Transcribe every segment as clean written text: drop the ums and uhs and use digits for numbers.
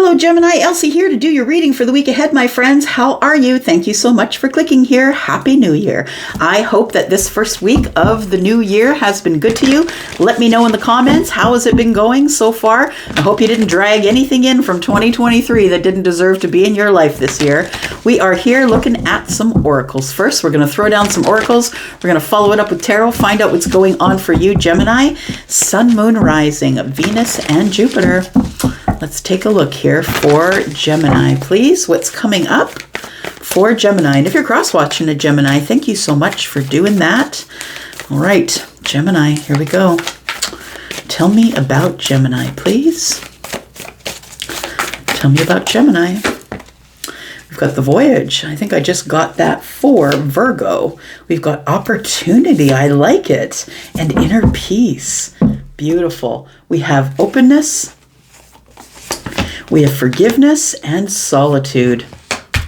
Hello Gemini, Elsie here to do your reading for the week ahead, my friends. How are you? Thank you so much for clicking here. Happy New Year. I hope that this first week of the new year has been good to you. Let me know in the comments, how has it been going so far? I hope you didn't drag anything in from 2023 that didn't deserve to be in your life this year. We are here looking at some oracles. First, we're going to throw down some oracles. We're going to follow it up with tarot, find out what's going on for you, Gemini. Sun, Moon, Rising, Venus, and Jupiter. Let's take a look here for Gemini, please. What's coming up for Gemini? And if you're cross-watching a Gemini, thank you so much for doing that. All right, Gemini, here we go. Tell me about Gemini, please. Tell me about Gemini. We've got the voyage. I think I just got that for Virgo. We've got opportunity. I like it. And inner peace. Beautiful. We have openness. We have forgiveness and solitude.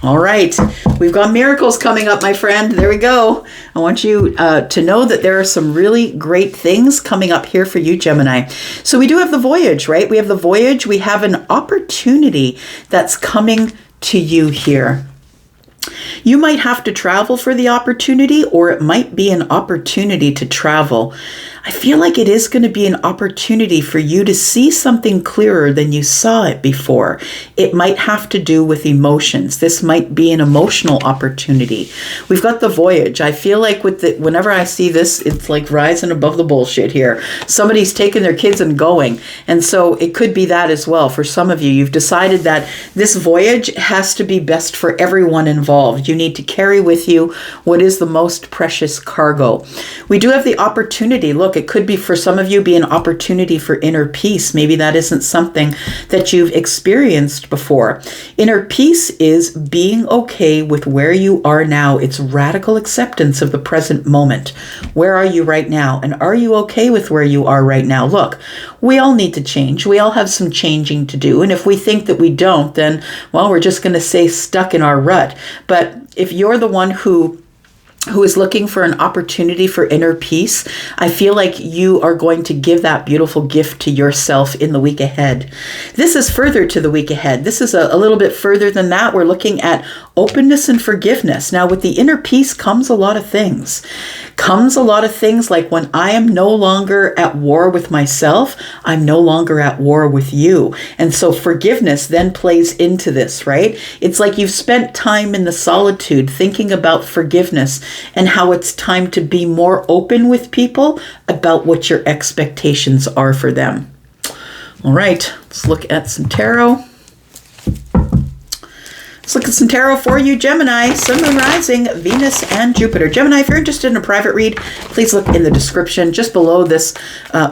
All right, we've got miracles coming up, my friend. There we go. I want you to know that there are some really great things coming up here for you, Gemini. So we do have the voyage, right? We have the voyage. We have an opportunity that's coming to you here. You might have to travel for the opportunity, or it might be an opportunity to travel. I feel like it is going to be an opportunity for you to see something clearer than you saw it before. It might have to do with emotions. This might be an emotional opportunity. We've got the voyage. I feel like whenever I see this, it's like rising above the bullshit here. Somebody's taking their kids and going. And so it could be that as well. For some of you, you've decided that this voyage has to be best for everyone involved. You need to carry with you what is the most precious cargo. We do have the opportunity. Look, it could be for some of you be an opportunity for inner peace. Maybe that isn't something that you've experienced before. Inner peace is being okay with where you are now. It's radical acceptance of the present moment. Where are you right now? And are you okay with where you are right now? Look, we all need to change. We all have some changing to do. And if we think that we don't, then, well, we're just going to stay stuck in our rut. But if you're the one who is looking for an opportunity for inner peace, I feel like you are going to give that beautiful gift to yourself in the week ahead. This is further to the week ahead. This is a little bit further than that. We're looking at openness and forgiveness. Now, with the inner peace comes a lot of things. Like when I am no longer at war with myself, I'm no longer at war with you. And so forgiveness then plays into this, right? It's like you've spent time in the solitude thinking about forgiveness and how it's time to be more open with people about what your expectations are for them. All right, let's look at some tarot. Let's look at some tarot for you, Gemini, Sun, Moon, Rising, Venus, and Jupiter. Gemini, if you're interested in a private read, please look in the description. Just below this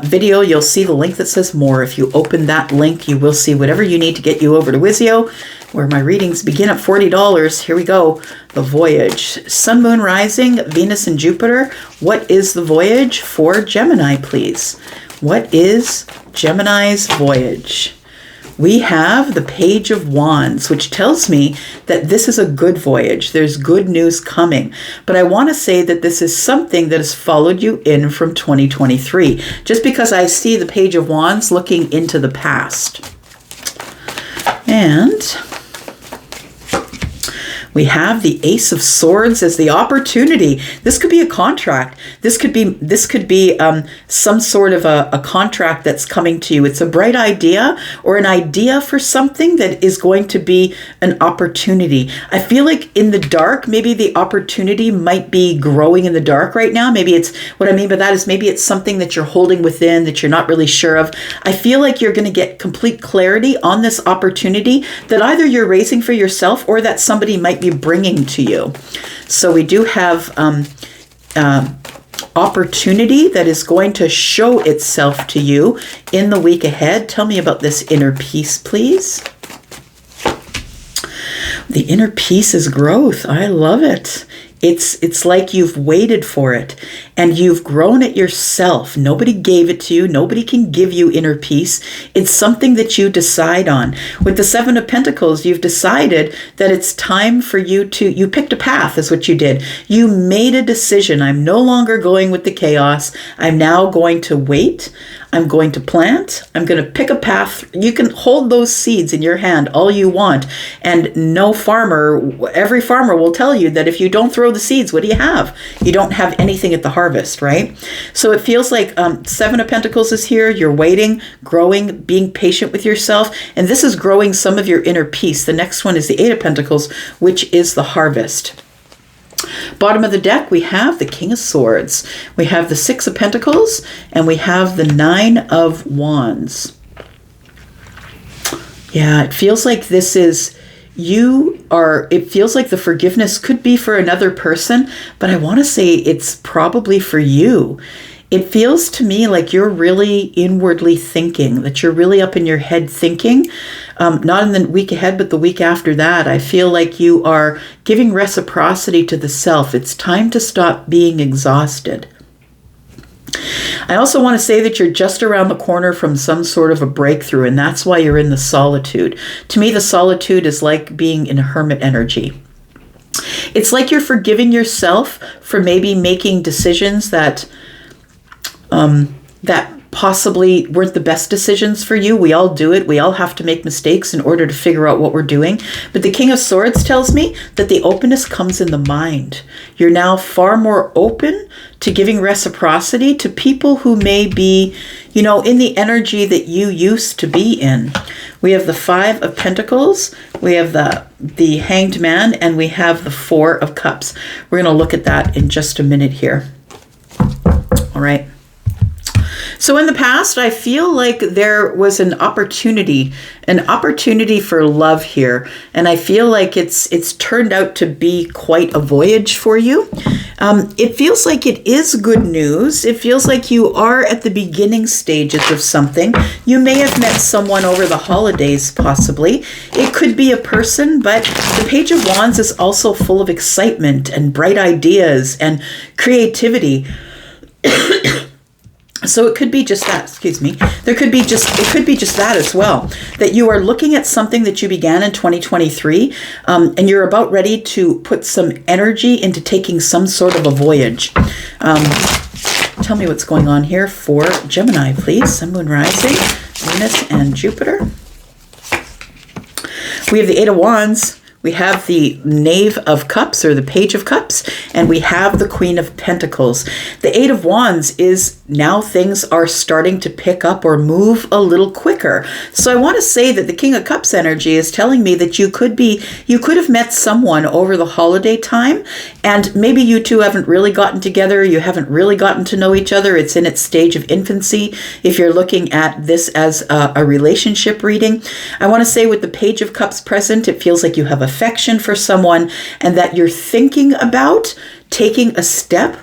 video, you'll see the link that says more. If you open that link, you will see whatever you need to get you over to Wizio, where my readings begin at $40. Here we go. The voyage. Sun, Moon, Rising, Venus, and Jupiter. What is the voyage for Gemini, please? What is Gemini's voyage? We have the Page of Wands, which tells me that this is a good voyage. There's good news coming. But I want to say that this is something that has followed you in from 2023, just because I see the Page of Wands looking into the past. And we have the Ace of Swords as the opportunity. This could be a contract. This could be some sort of a contract that's coming to you. It's a bright idea or an idea for something that is going to be an opportunity. I feel like in the dark, maybe the opportunity might be growing in the dark right now. Maybe it's, what I mean by that is maybe it's something that you're holding within that you're not really sure of. I feel like you're going to get complete clarity on this opportunity that either you're raising for yourself or that somebody might be bringing to you. So we do have opportunity that is going to show itself to you in the week ahead. Tell me about this inner peace, please. The inner peace is growth. I love it. It's like you've waited for it and you've grown it yourself. Nobody gave it to you. Nobody can give you inner peace. It's something that you decide on. With the Seven of Pentacles, you've decided that it's time for you picked a path is what you did. You made a decision. I'm no longer going with the chaos. I'm now going to wait. I'm going to plant. I'm going to pick a path. You can hold those seeds in your hand all you want. And every farmer will tell you that if you don't throw the seeds, what do you have? You don't have anything at the harvest, right? So it feels like Seven of Pentacles is here. You're waiting, growing, being patient with yourself. And this is growing some of your inner peace. The next one is the Eight of Pentacles, which is the harvest. Bottom of the deck, we have the King of Swords. We have the Six of Pentacles, and we have the Nine of Wands. Yeah, it feels like this is, it feels like the forgiveness could be for another person, but I want to say it's probably for you. It feels to me like you're really inwardly thinking, that you're really up in your head thinking, not in the week ahead, but the week after that. I feel like you are giving reciprocity to the self. It's time to stop being exhausted. I also want to say that you're just around the corner from some sort of a breakthrough, and that's why you're in the solitude. To me, the solitude is like being in hermit energy. It's like you're forgiving yourself for maybe making decisions that possibly weren't the best decisions for you. We all do it. We all have to make mistakes in order to figure out what we're doing. But the King of Swords tells me that the openness comes in the mind. You're now far more open to giving reciprocity to people who may be, in the energy that you used to be in. We have the Five of Pentacles, we have the Hanged Man, and we have the Four of Cups. We're going to look at that in just a minute here. All right. So in the past, I feel like there was an opportunity for love here. And I feel like it's turned out to be quite a voyage for you. It feels like it is good news. It feels like you are at the beginning stages of something. You may have met someone over the holidays, possibly. It could be a person, but the Page of Wands is also full of excitement and bright ideas and creativity. So it could be just that, it could be just that as well, that you are looking at something that you began in 2023, and you're about ready to put some energy into taking some sort of a voyage. Tell me what's going on here for Gemini, please. Sun, Moon, Rising, Venus, and Jupiter. We have the Eight of Wands. We have the Knave of Cups, or the Page of Cups, and we have the Queen of Pentacles. The Eight of Wands is now things are starting to pick up or move a little quicker. So I want to say that the King of Cups energy is telling me that you could have met someone over the holiday time, and maybe you two haven't really gotten together. You haven't really gotten to know each other. It's in its stage of infancy. If you're looking at this as a relationship reading, I want to say with the Page of Cups present, it feels like you have affection for someone, and that you're thinking about taking a step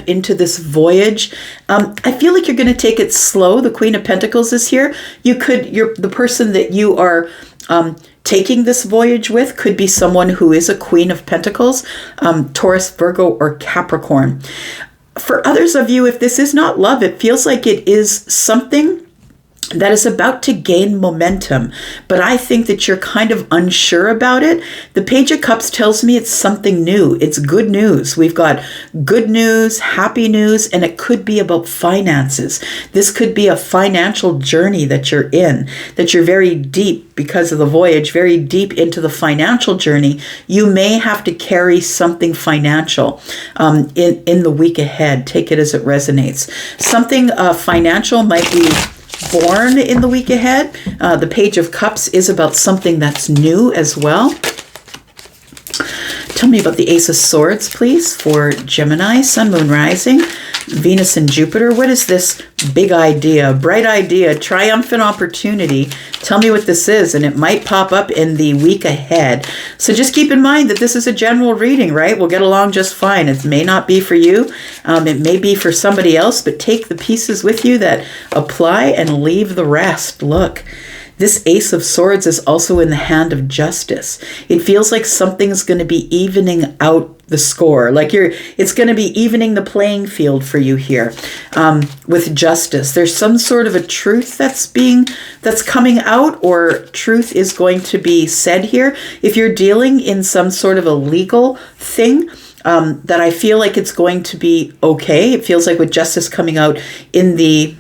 into this voyage. I feel like you're going to take it slow. The Queen of Pentacles is here. The person that you are taking this voyage with could be someone who is a Queen of Pentacles, Taurus, Virgo, or Capricorn. For others of you, if this is not love, it feels like it is something that is about to gain momentum, but I think that you're kind of unsure about it. The Page of Cups tells me it's something new. It's good news. We've got good news, happy news, and it could be about finances. This could be a financial journey that you're in, that you're very deep because of the voyage, very deep into the financial journey. You may have to carry something financial in the week ahead. Take it as it resonates. Something financial might be born in the week ahead. The Page of Cups is about something that's new as well. Tell me about the Ace of Swords, please, for Gemini, Sun, Moon, Rising, Venus, and Jupiter. What is this big idea, bright idea, triumphant opportunity? Tell me what this is, and it might pop up in the week ahead. So just keep in mind that this is a general reading, right? We'll get along just fine. It may not be for you. It may be for somebody else, but take the pieces with you that apply and leave the rest. Look. This Ace of Swords is also in the hand of justice. It feels like something's going to be evening out the score. Like it's going to be evening the playing field for you here with justice. There's some sort of a truth that's coming out, or truth is going to be said here. If you're dealing in some sort of a legal thing, that I feel like it's going to be okay. It feels like with Justice coming out in the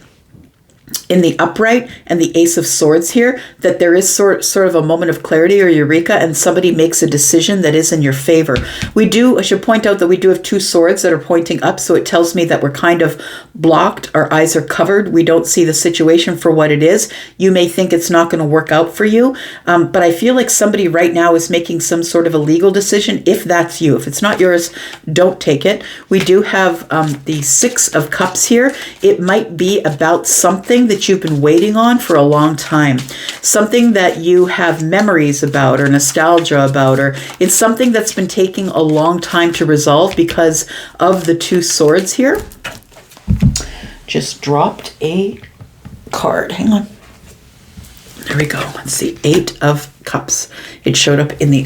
upright and the Ace of Swords here, that there is sort of a moment of clarity or eureka, and somebody makes a decision that is in your favor. I should point out that we do have 2 swords that are pointing up, so it tells me that we're kind of blocked. Our eyes are covered. We don't see the situation for what it is. You may think it's not going to work out for you, but I feel like somebody right now is making some sort of a legal decision, if that's you. If it's not yours, don't take it. We do have the 6 of Cups here. It might be about something that you've been waiting on for a long time, something that you have memories about or nostalgia about, or it's something that's been taking a long time to resolve because of the 2 swords here. Just dropped a card. Hang on. There we go. Let's see. 8 of Cups. It showed up in the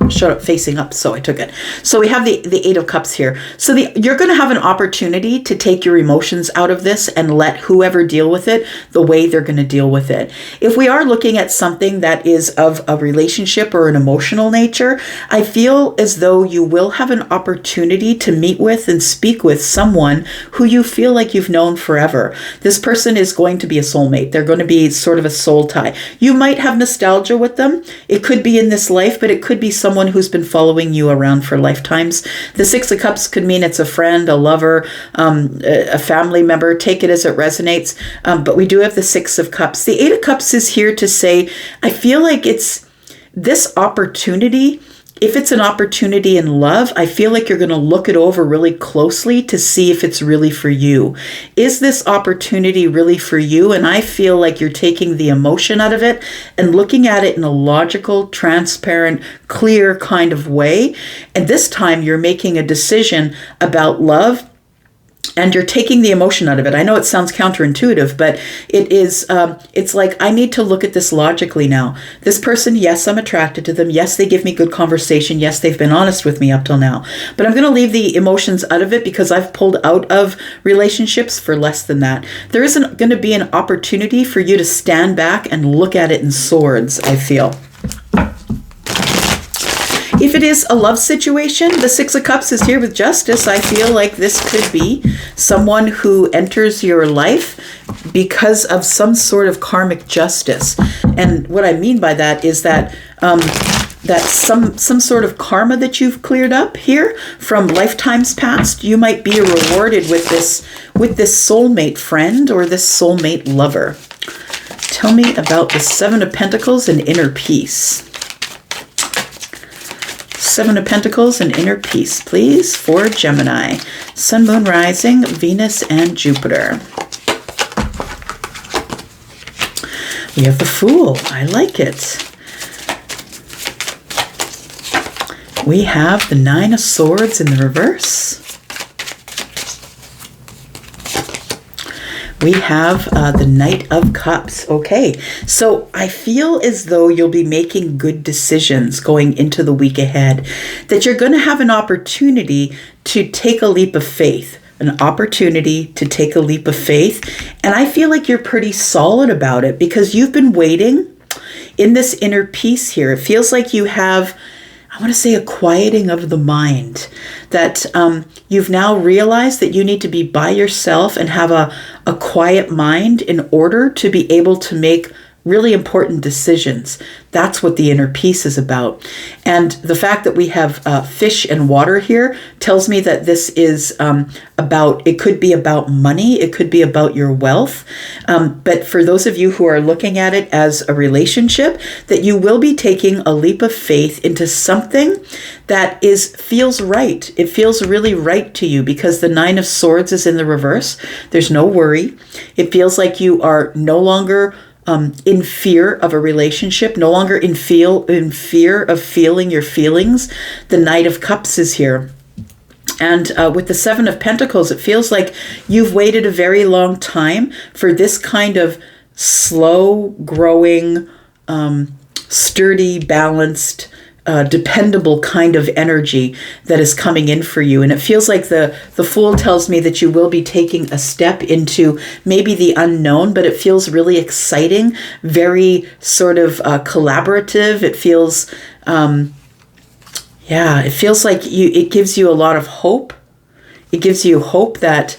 showed up facing up, so I took it. So we have the 8 of Cups here. So you're going to have an opportunity to take your emotions out of this and let whoever deal with it the way they're going to deal with it. If we are looking at something that is of a relationship or an emotional nature, I feel as though you will have an opportunity to meet with and speak with someone who you feel like you've known forever. This person is going to be a soulmate. They're going to be sort of a soul tie. You might have nostalgia with them. It could be in this life, but it could be someone who's been following you around for lifetimes. The 6 of Cups could mean it's a friend, a lover, a family member. Take it as it resonates. But we do have the 6 of Cups. The 8 of Cups is here to say, I feel like it's this opportunity. If it's an opportunity in love, I feel like you're going to look it over really closely to see if it's really for you. Is this opportunity really for you? And I feel like you're taking the emotion out of it and looking at it in a logical, transparent, clear kind of way. And this time you're making a decision about love, and you're taking the emotion out of it. I know it sounds counterintuitive, but it is, it's like, I need to look at this logically now. This person, yes, I'm attracted to them. Yes, they give me good conversation. Yes, they've been honest with me up till now. But I'm going to leave the emotions out of it because I've pulled out of relationships for less than that. There isn't going to be an opportunity for you to stand back and look at it in swords, I feel. If it is a love situation, the 6 of Cups is here with Justice. I feel like this could be someone who enters your life because of some sort of karmic justice. And what I mean by that is that that some sort of karma that you've cleared up here from lifetimes past, you might be rewarded with this soulmate friend or this soulmate lover. Tell me about the 7 of Pentacles and inner peace. 7 of Pentacles and inner peace, please, for Gemini. Sun, Moon, Rising, Venus, and Jupiter. We have the Fool. I like it. We have the 9 of Swords in the reverse. We have the Knight of Cups. Okay, so I feel as though you'll be making good decisions going into the week ahead, that you're going to have an opportunity to take a leap of faith, an opportunity to take a leap of faith. And I feel like you're pretty solid about it because you've been waiting in this inner peace here. It feels like you have, I want to say, a quieting of the mind, that you've now realized that you need to be by yourself and have a quiet mind in order to be able to make really important decisions. That's what the inner peace is about. And the fact that we have fish and water here tells me that this is it could be about money, it could be about your wealth. But for those of you who are looking at it as a relationship, that you will be taking a leap of faith into something that feels right. It feels really right to you because the 9 of Swords is in the reverse. There's no worry. It feels like you are no longer in fear of a relationship, no longer in fear of feeling your feelings. The Knight of Cups is here. And with the 7 of Pentacles, it feels like you've waited a very long time for this kind of slow growing, sturdy, balanced, dependable kind of energy that is coming in for you. And it feels like the Fool tells me that you will be taking a step into maybe the unknown, but it feels really exciting, very sort of collaborative. It feels, Yeah, it feels like it gives you a lot of hope. It gives you hope that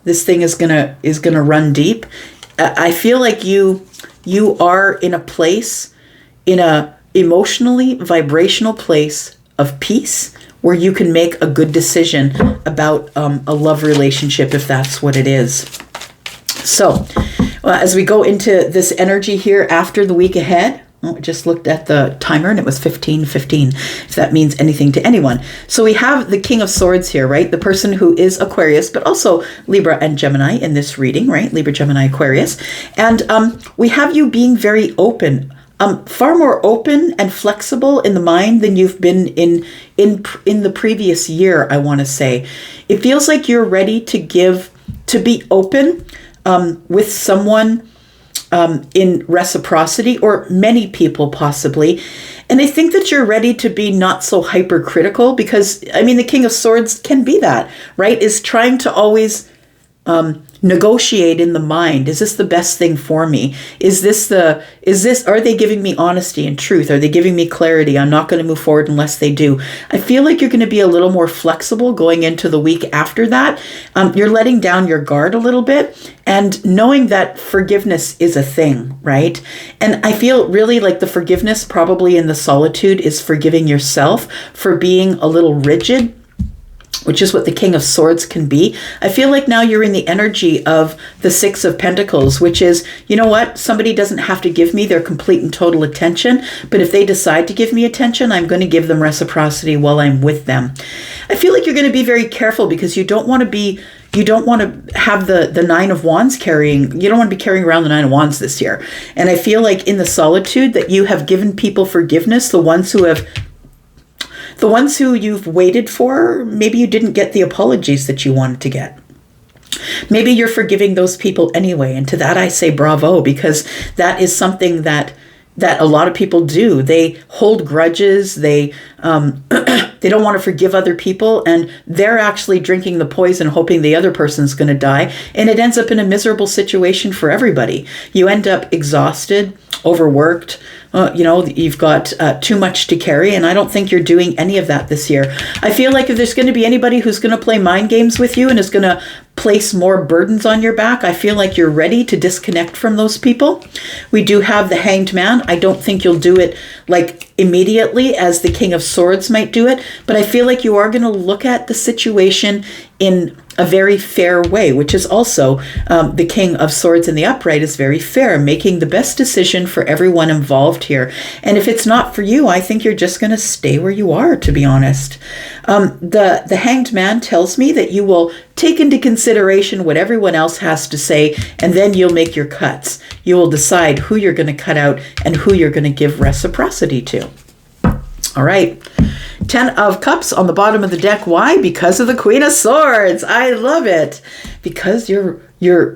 this thing is gonna run deep. I feel like you are in a place, in a emotionally vibrational place of peace, where you can make a good decision about a love relationship, if that's what it is. So, as we go into this energy here after the week ahead, I just looked at the timer and it was 15:15, if that means anything to anyone. So we have the King of Swords here, right? The person who is Aquarius, but also Libra and Gemini in this reading, right? Libra, Gemini, Aquarius. And we have you being very open, far more open and flexible in the mind than you've been in the previous year, I want to say. It feels like you're ready to be open with someone in reciprocity, or many people possibly. And I think that you're ready to be not so hypercritical, because, I mean, the King of Swords can be that, right? Is trying to always negotiate in the mind. Is this the best thing for me? Are they giving me honesty and truth? Are they giving me clarity? I'm not going to move forward unless they do. I feel like you're going to be a little more flexible going into the week after that. You're letting down your guard a little bit and knowing that forgiveness is a thing, right? And I feel really like the forgiveness probably in the solitude is forgiving yourself for being a little rigid, which is what the King of Swords can be. I feel like now you're in the energy of the Six of Pentacles, which is, you know what? Somebody doesn't have to give me their complete and total attention, but if they decide to give me attention, I'm going to give them reciprocity while I'm with them. I feel like you're going to be very careful, because you don't want to have the Nine of Wands you don't want to be carrying around the Nine of Wands this year. And I feel like in the solitude that you have given people forgiveness, the ones who you've waited for, maybe you didn't get the apologies that you wanted to get. Maybe you're forgiving those people anyway. And to that I say bravo, because that is something that a lot of people do. They hold grudges. They they don't want to forgive other people, and they're actually drinking the poison, hoping the other person's going to die. And it ends up in a miserable situation for everybody. You end up exhausted, overworked. You've got too much to carry, and I don't think you're doing any of that this year. I feel like if there's going to be anybody who's going to play mind games with you and is going to place more burdens on your back, I feel like you're ready to disconnect from those people. We do have the Hanged Man. I don't think you'll do it like immediately as the King of Swords might do it, but I feel like you are going to look at the situation in a very fair way, which is also the King of Swords in the upright is very fair, making the best decision for everyone involved here. And if it's not for you, I think you're just going to stay where you are, to be honest. The Hanged Man tells me that you will take into consideration what everyone else has to say, and then you'll make your cuts. You will decide who you're going to cut out and who you're going to give reciprocity to. All right. 10 of Cups on the bottom of the deck. Why? Because of the Queen of Swords. I love it. Because you're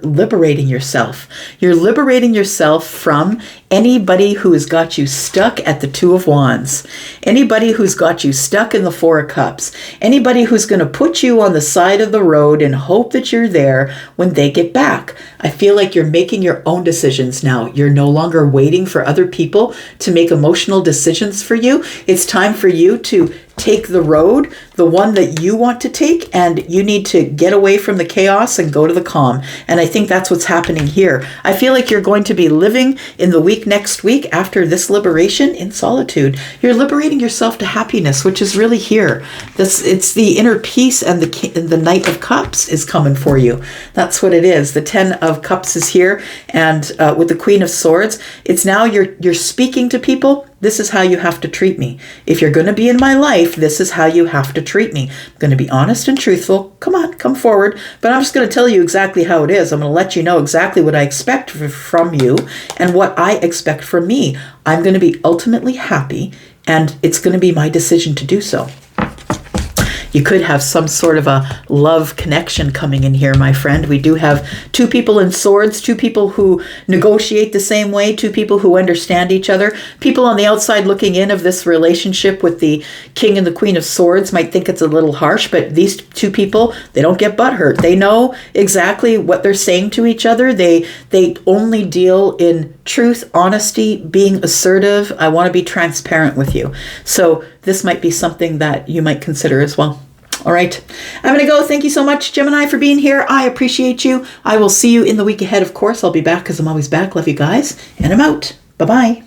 liberating yourself. You're liberating yourself from anybody who has got you stuck at the Two of Wands. Anybody who's got you stuck in the Four of Cups. Anybody who's going to put you on the side of the road and hope that you're there when they get back. I feel like you're making your own decisions now. You're no longer waiting for other people to make emotional decisions for you. It's time for you to take the road, the one that you want to take, and you need to get away from the chaos and go to the calm. And I think that's what's happening here. I feel like you're going to be living in the week next week after this liberation in solitude. You're liberating yourself to happiness, which is really here. It's the inner peace, and the Knight of Cups is coming for you. That's what it is. The 10 of Cups is here, and with the Queen of Swords, it's now you're speaking to people. This is how you have to treat me. If you're going to be in my life, this is how you have to treat me. I'm going to be honest and truthful. Come on, come forward. But I'm just going to tell you exactly how it is. I'm going to let you know exactly what I expect from you and what I expect from me. I'm going to be ultimately happy, and it's going to be my decision to do so. You could have some sort of a love connection coming in here, my friend. We do have two people in swords, two people who negotiate the same way, two people who understand each other. People on the outside looking in of this relationship with the King and the Queen of Swords might think it's a little harsh, but these two people, they don't get butthurt. They know exactly what they're saying to each other. They only deal in truth, honesty, being assertive. I want to be transparent with you. So this might be something that you might consider as well. All right. I'm going to go. Thank you so much, Gemini, for being here. I appreciate you. I will see you in the week ahead, of course. I'll be back because I'm always back. Love you guys. And I'm out. Bye-bye.